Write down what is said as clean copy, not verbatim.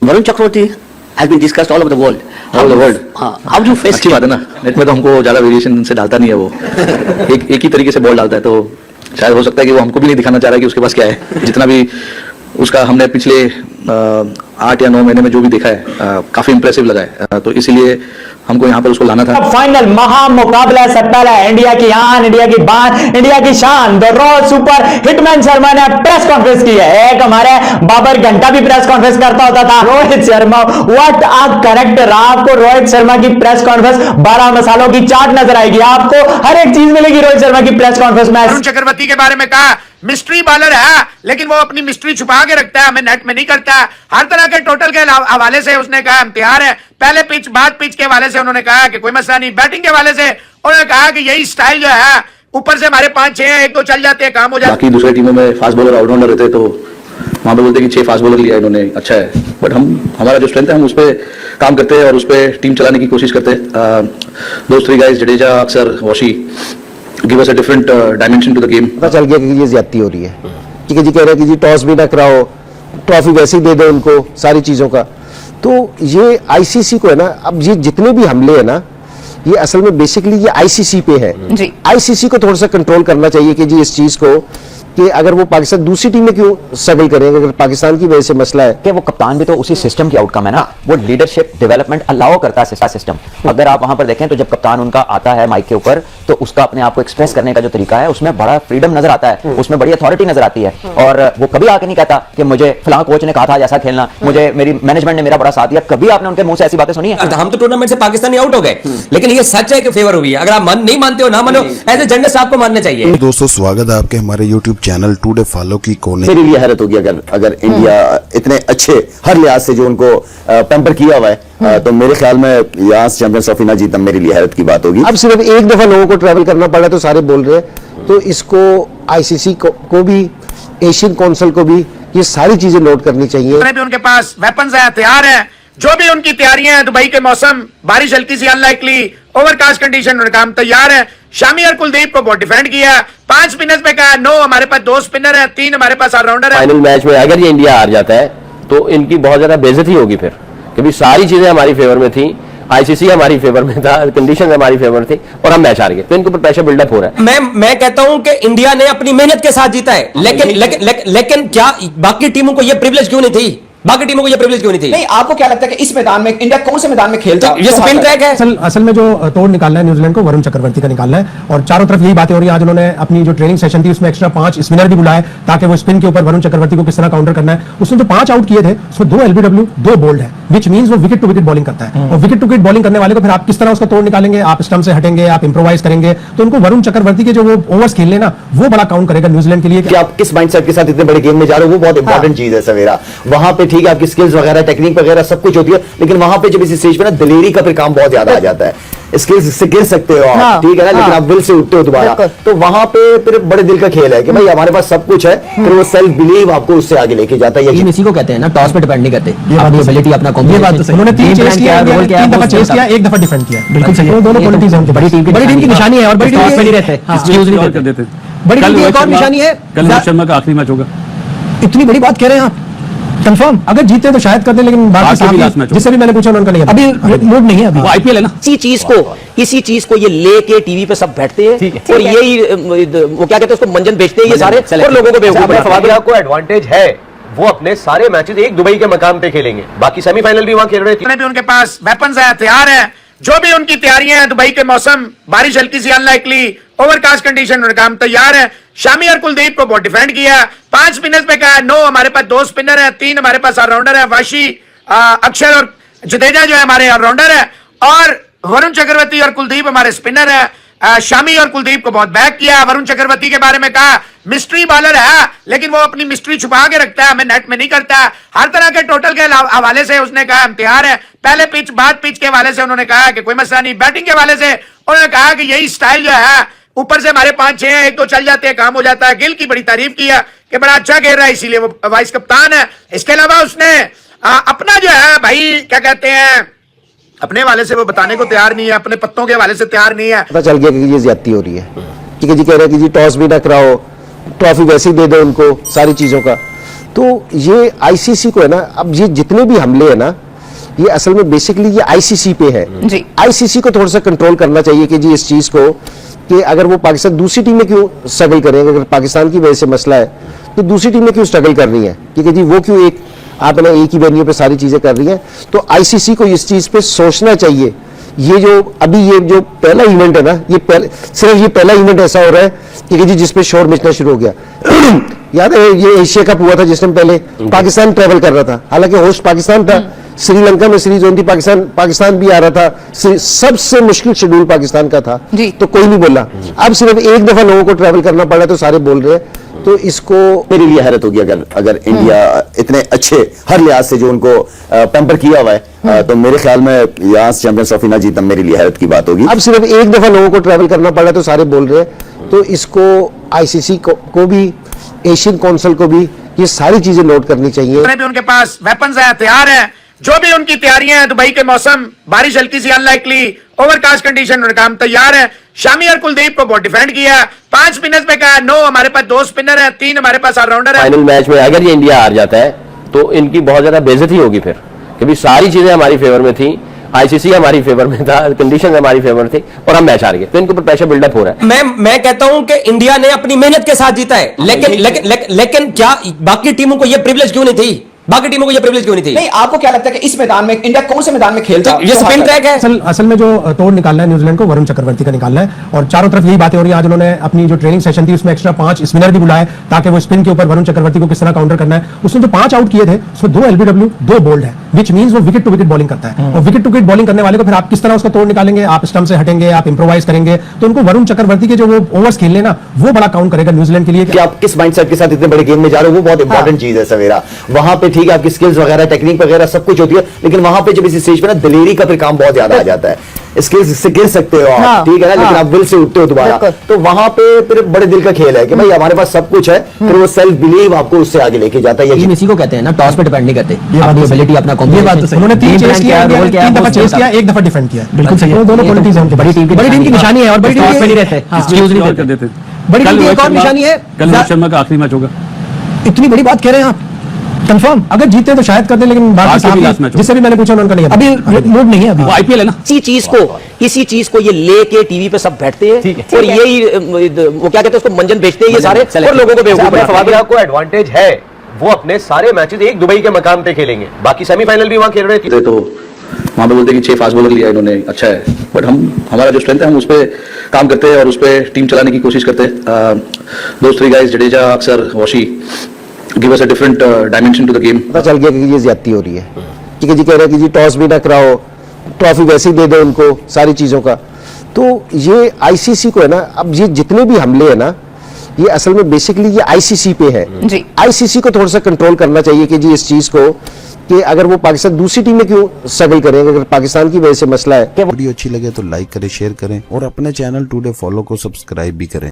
Varun Chakravarthy has been discussed all over the world. All over the world. How do you face अच्छी बात है ना, net में तो हमको ज़्यादा वेरिएशन से डालता नहीं है वो एक ही तरीके से बॉल डालता है, तो शायद हो सकता है कि वो हमको भी नहीं दिखाना चाह रहा है कि उसके पास क्या है। जितना भी उसका हमने पिछले 8 या 9 महीने में जो भी देखा है काफ़ी इंप्रेसिव लगा है, तो इसीलिए हमको यहाँ पर उसको लाना था। फाइनल महा मुकाबला सकता है, इंडिया की आन, इंडिया की बान, इंडिया की शान, the raw super hitman Sharma ने प्रेस कॉन्फ्रेंस की है। एक हमारे बाबर घंटा भी प्रेस कॉन्फ्रेंस करता होता था, Rohit Sharma, what a character. आपको रोहित शर्मा की प्रेस कॉन्फ्रेंस 12 मसालों की चाट नजर आएगी, आपको हर एक चीज मिलेगी रोहित शर्मा की प्रेस कॉन्फ्रेंस में। वरुण चक्रवर्ती के बारे में कहा मिस्ट्री बॉलर है, लेकिन वो अपनी मिस्ट्री छुपा के रखता है, हमें नेट में नहीं करता। हर तरह के टोटल के हवाले से उसने कहा हम तैयार है। पहले पिच बाद पिच के हवाले से उन्होंने कहा कि कोई मसला नहीं। बैटिंग के हवाले से उन्होंने कहा कि यही स्टाइल जो है, ऊपर से हमारे 5-6 हैं, 1-2 चल जाते हैं, काम हो जाता है। बाकी दूसरी टीमों में फास्ट बॉलर ऑलराउंडर रहते तो वहाँ पे बोलते कि 6 फास्ट बॉलर लिया इन्होंने, अच्छा है, बट हमारा जो स्ट्रेंथ है हम उस पर काम करते हैं और उस पर टीम चलाने की कोशिश करते हैं। Those 3 guys, Jadeja, Axar, Washi, give us a different dimension to the game. पता चल गया कि ये ज्यादती हो रही है, ठीक है जी, कह रहे हैं कि जी टॉस भी ना कराओ, ट्रॉफी वैसे ही दे दो उनको, सारी चीजों का। तो ये आईसीसी को है ना, अब ये जितने भी हमले हैं ना, ये असल में बेसिकली ये आईसीसी पे है। आईसीसी को थोड़ा सा कंट्रोल करना चाहिए कि जी इस चीज को, कि अगर वो पाकिस्तान दूसरी टीमें क्यों स्ट्रगल करेंगे, अगर पाकिस्तान की वजह से मसला है कि वो कप्तान भी तो उसी सिस्टम की आउटकम है ना, वो लीडरशिप डेवलपमेंट अलाउ करता है सिस्टम। अगर आप वहां पर देखें तो जब कप्तान उनका आता है माइक के ऊपर, तो उसका अपने आप को एक्सप्रेस करने का जो तरीका है, उसमें बड़ा फ्रीडम नजर आता है, उसमें बड़ी अथॉरिटी नजर आती है। और वो कभी आके नहीं कहता कि मुझे फलां कोच ने कहा था जैसा खेलना, मुझे मेरी मैनेजमेंट ने मेरा बड़ा साथ दिया। कभी आपने उनके मुंह से ऐसी बातें सुनी है? हम तो टूर्नामेंट से पाकिस्तानी आउट हो गए, लेकिन ये सच है कि फेवर हुई है। अगर आप नहीं मानते हो, ना मानो, ऐसे जंडे साहब को मानना चाहिए। दोस्तों, स्वागत है आपके हमारे YouTube चैनल टुडे फॉलो की कोने। मेरे लिए हैरत होगी अगर इंडिया इतने अच्छे हर लिहाज से जो उनको पैम्पर किया हुआ है, तो मेरे ख्याल में यहाँ से चैंपियंस ट्रॉफी ना जीतना मेरे लिए हैरत की बात होगी। अब सिर्फ एक दफा लोगों को ट्रैवल करना पड़ा तो सारे बोल रहे हैं, तो इसको आईसीसी को भी, एशियन काउंसिल को भी ये सारी चीजें नोट करनी चाहिए। भी उनके पास वेपन्स है, तैयार है, जो भी उनकी तैयारियां हैं। दुबई के मौसम, बारिश हल्की सी अनलाइकली, ओवरकास्ट कंडीशन, उनका काम तैयार है। शामी और कुलदीप को बहुत डिफेंड किया। 5 स्पिनर्स पे कहा नो, हमारे पास 2 स्पिनर है, 3 हमारे पास ऑलराउंडर है। फाइनल मैच में अगर ये इंडिया हार जाता है तो इनकी बहुत ज्यादा बेइज्जती होगी फिर, क्योंकि सारी चीजें हमारी फेवर में थी, आईसीसी हमारी फेवर में था, कंडीशन हमारी फेवर थी, और हम मैच हार गए, तो इनके ऊपर प्रेशर बिल्डअप हो रहा है। मैं कहता हूं कि इंडिया ने अपनी मेहनत के साथ जीता है, लेकिन क्या बाकी टीमों को यह प्रिविलेज क्यों नहीं थी? बाकी टीमों को ये प्रिविलेज क्यों नहीं थी? नहीं, आपको क्या लगता है कि इस मैदान में इंडिया कौन से मैदान में खेलता है? ये स्पिन ट्रैक है। असल में जो तोड़ निकालना है न्यूजीलैंड को, वरुण चक्रवर्ती का निकालना है, और चारों तरफ यही बातें हो रही है। आज उन्होंने अपनी जो ट्रेनिंग सेशन थी उसमें एक्स्ट्रा 5 स्पिनर भी बुलाए ताकि वो स्पिन के ऊपर वरुण चक्रवर्ती को किस तरह काउंटर करना है। उसने जो 5 आउट किए थे उसमें 2 एलबीडब्ल्यू, 2 बोल्ड है, विच मींस वो विकेट टू विकेट बॉलिंग करता है। और विकेट टू विकेट बॉलिंग करने वाले को फिर आप किस तरह उसका तोड़ निकालेंगे? आप स्टंप से हटेंगे, आप इंप्रोवाइज करेंगे, तो उनको वरुण चक्रवर्ती के जो वो ओवर्स खेलने ना, वो बड़ा काउंट करेगा न्यूजीलैंड के लिए। कि आप किस माइंडसेट के साथ इतने बड़े गेम में जा रहे हो, वो बहुत इंपॉर्टेंट चीज है सवेरा। वहां पे ठीक है आपकी स्किल्स वगैरह, टेक्निक वगैरह सब कुछ होती है, लेकिन वहां पे जब इस स्टेज पे ना दिलेरी का फिर काम बहुत ज्यादा आ जाता है। स्किल्स से गिर सकते हो आप, ठीक है ना, लेकिन आप विल से उठते हो दोबारा, तो वहां पे फिर बड़े दिल का खेल है कि भाई हमारे पास सब कुछ है, फिर वो सेल्फ बिलीव आपको उससे आगे लेके जाता है। इसी को कहते हैं ना, टॉस पे डिपेंड नहीं करते, अपनी एबिलिटी, अपना कॉम्बिनेशन। उन्होंने 3 चेस किया, 3 दफा चेस किया, 1 दफा डिफेंड किया। बिल्कुल सही है, दोनों क्वालिटीज हैं उनकी। बड़ी टीम की निशानी है, और बड़ी टीम में नहीं रहते, बड़ी टीम की एक और निशानी है। कल रोहित शर्मा का आखिरी मैच होगा। इतनी बड़ी बात कह रहे हैं आप, कंफर्म? अगर जीते तो शायद कर दे, लेकिन जिससे भी मैंने पूछा उन्होंने नहीं, अभी मूड नहीं है, अभी आईपीएल है ना। इसी चीज को ये लेके टीवी पे सब बैठते हैं, और यही वो क्या कहते हैं उसको, मंजन बेचते हैं ये सारे, और लोगों को बेवकूफ बनाते हैं। इंडिया को एडवांटेज है, वो अपने सारे मैचेस एक दुबई के मकाम पे खेलेंगे, बाकी सेमीफाइनल भी वहां खेल रहे थे। भी उनके पास वेपन्स है, तैयार है, जो भी उनकी तैयारियां हैं। दुबई के मौसम, बारिश हल्की सी अनलाइकली, ओवरकास्ट कंडीशन, उनका काम तैयार है। शामी और कुलदीप को बहुत डिफेंड किया। 5 स्पिनर्स पे कहा नो, हमारे पास 2 स्पिनर है, 3 हमारे पास ऑलराउंडर है। वाशी, अक्षर और जडेजा जो है हमारे ऑलराउंडर है, और वरुण चक्रवर्ती और कुलदीप हमारे स्पिनर है। शामी और कुलदीप को बहुत बैक किया। वरुण चक्रवर्ती के बारे में कहा मिस्ट्री बॉलर है, लेकिन वो अपनी मिस्ट्री छुपा के रखता है, हमें नेट में नहीं करता। हर तरह के टोटल के हवाले से उसने कहा हम तैयार है। पहले पिच बाद पिच के हवाले से उन्होंने कहा कि कोई मसला नहीं। बैटिंग के हवाले से उन्होंने कहा कि यही स्टाइल जो है, ऊपर से हमारे 5-6 हैं, 1-2 चल जाते हैं, काम हो जाता है। गिल की बड़ी तारीफ किया कि बड़ा अच्छा खेल रहा है, इसीलिए वो वाइस कप्तान है। इसके अलावा उसने अपना जो है भाई क्या कहते हैं, अपने वाले से वो बताने को तैयार नहीं है, अपने पत्तों के हवाले से तैयार नहीं है। पता चल गया कि ये ज्यादती हो रही है, ठीक है जी, कह रहे हैं कि जी टॉस भी ना कराओ, ट्रॉफी वैसे ही दे दो उनको, सारी चीजों का। तो ये आईसीसी को है ना, अब ये जितने भी हमले हैं ना, ये असल में बेसिकली ये आईसीसी पे है। जी। आईसीसी को थोड़ा सा कंट्रोल करना चाहिए कि जी इस चीज को, कि अगर वो पाकिस्तान दूसरी टीम में क्यों स्ट्रगल करेंगे, अगर पाकिस्तान की वजह से मसला है तो दूसरी टीम में क्यों स्ट्रगल कर रही है, क्योंकि जी वो क्यों एक आप ना एक ही वेन्यू पे सारी चीजें कर रही हैं। तो आईसीसी को इस चीज पे सोचना चाहिए। ये जो अभी ये जो पहला इवेंट है ना, ये सिर्फ ये पहला इवेंट ऐसा हो रहा है कि जी जिसपे शोर मचना शुरू हो गया। याद है ये एशिया कप हुआ था जिस टाइम पहले पाकिस्तान ट्रेवल कर रहा था, हालांकि होस्ट पाकिस्तान था, श्रीलंका में सीरीज होती, पाकिस्तान भी आ रहा था, सबसे मुश्किल शेड्यूल पाकिस्तान का था, तो कोई नहीं बोला। अब सिर्फ एक दफा लोगों को ट्रेवल करना पड़ा तो सारे बोल रहे हैं। तो इसको मेरे लिए हैरत होगी अगर इंडिया इतने अच्छे हर लिहाज से जो उनको पैम्पर किया हुआ है, तो मेरे ख्याल में यहाँ से चैंपियंस ट्रॉफी ना जीतना मेरे लिए हैरत की बात होगी। अब सिर्फ एक दफा लोगों को ट्रेवल करना पड़ा तो सारे बोल रहे हैं। तो इसको आईसीसी को भी, एशियन काउंसिल को भी ये सारी चीजें नोट करनी चाहिए। भी उनके पास वेपन्स है, हथियार है, जो भी उनकी तैयारियां हैं, दुबई के मौसम, बारिश हल्की सी अनलाइकली, ओवरकास्ट कंडीशन, उनका काम तैयार है। शामी और कुलदीप को बहुत डिफेंड किया, 5 स्पिनर्स पे कहा नो, हमारे पास 2 स्पिनर है, 3 हमारे पास ऑलराउंडर है। फाइनल मैच में अगर ये इंडिया हार जाता है तो इनकी बहुत ज्यादा बेइज्जती होगी फिर, क्योंकि सारी चीजें हमारी फेवर में थी, आईसीसी हमारी फेवर में था, कंडीशन हमारी फेवर में थी और हम मैच हार गए, तो इनके ऊपर प्रेशर बिल्डअप हो रहा है। मैं कहता हूं कि इंडिया ने अपनी मेहनत के साथ जीता है, लेकिन क्या बाकी टीमों को यह प्रिविलेज क्यों नहीं थी? बाकी टीमों को यह प्रिविलेज क्यों नहीं थी? नहीं, आपको क्या लगता है कि इस मैदान में इंडिया कौन से मैदान में खेलता ये स्पिन ट्रैक है। असल में जो तोड़ निकालना है न्यूजीलैंड को वरुण चक्रवर्ती का निकालना है, और चारों तरफ यही बातें हो रही है। आज उन्होंने अपनी जो ट्रेनिंग सेशन थी उसमें एक्स्ट्रा 5 स्पिनर भी बुलाए ताकि वो स्पिन के ऊपर वरुण चक्रवर्ती को किस तरह काउंटर करना है। उसने जो 5 आउट किए थे उसमें 2 एलबीडब्ल्यू 2 बोल्ड है, विच मींस वो विकेट टू विकेट बॉलिंग करता है। और विकेट टू विकेट बॉलिंग करने वाले को फिर आप किस तरह उसका तोड़ निकालेंगे? आप स्टंप से हटेंगे, आप इंप्रोवाइज करेंगे, तो उनको वरुण चक्रवर्ती के जो वो ओवर्स खेलने ना, वो बड़ा काउंट करेगा न्यूजीलैंड के लिए। कि आप किस माइंडसेट के साथ इतने बड़े गेम में जा रहे हो, वो बहुत इंपॉर्टेंट चीज है सवेरा। वहां पे ठीक है आपकी स्किल्स वगैरह, टेक्निक वगैरह सब कुछ होती है, लेकिन वहां पे जब इस स्टेज पे ना दिलेरी का फिर काम बहुत ज्यादा आ जाता है। स्किल्स से गिर सकते हो आप, ठीक है ना, लेकिन आप दिल से उठते हो दोबारा, तो वहां पे फिर बड़े दिल का खेल है कि भाई हमारे पास सब कुछ है, फिर वो सेल्फ बिलीव आपको उससे आगे लेके जाता है। ये इसी को कहते हैं ना, टॉस पे डिपेंड नहीं करते, अपनी एबिलिटी, अपना ये बात तो कॉम्बिनेशन। सही। उन्होंने 3 चेस किया, 3 दफा चेस किया, 1 दफा डिफेंड किया। बिल्कुल सही है, दोनों क्वालिटीज हैं उनकी। बड़ी टीम की निशानी है, और बड़ी टीम नहीं रहते, यूज नहीं करते। बड़ी टीम की एक और निशानी है, कल रोहित शर्मा का आखिरी मैच होगा। इतनी बड़ी बात कह रहे हैं आप, कंफर्म? अगर जीते तो शायद कर दे, लेकिन जिससे भी मैंने पूछा उन्होंने नहीं, अभी मूड नहीं है, अभी आईपीएल है ना। इसी चीज को ये लेके टीवी पे सब बैठते हैं और यही वो क्या कहते हैं उसको, मंजन बेचते हैं ये सारे, और लोगों को बेवकूफ बनाते हैं। को एडवांटेज है, वो अपने सारे मैचेस एक दुबई के मकाम पे खेलेंगे, बाकी सेमीफाइनल भी वहां खेल रहे थे। तो वहां पे बोलते हैं कि 6 फास्ट बॉलर लिया इन्होंने, अच्छा है, बट हमारा जो स्ट्रेंथ है हम उस पर काम करते हैं और उस पर टीम चलाने की कोशिश करते हैं। Those 3 guys, Jadeja, Axar, Washi, give us a different dimension to the game. पता चल गया कि ये ज्यादती हो रही है, ठीक है जी, कह रहे हैं कि जी टॉस भी ना कराओ, ट्रॉफी वैसे ही दे दो उनको, सारी चीजों का। तो ये आईसीसी को है ना, अब ये जितने भी हमले हैं ना, ये असल में बेसिकली ये आईसीसी पे है। आईसीसी को थोड़ा सा कंट्रोल करना चाहिए कि जी इस चीज को, कि अगर वो पाकिस्तान दूसरी टीम में क्यों स्ट्रगल करेंगे, अगर पाकिस्तान की वजह से मसला है। वीडियो अच्छी लगे तो लाइक करें, शेयर करें और अपने चैनल टुडे फॉलो को सब्सक्राइब भी करें।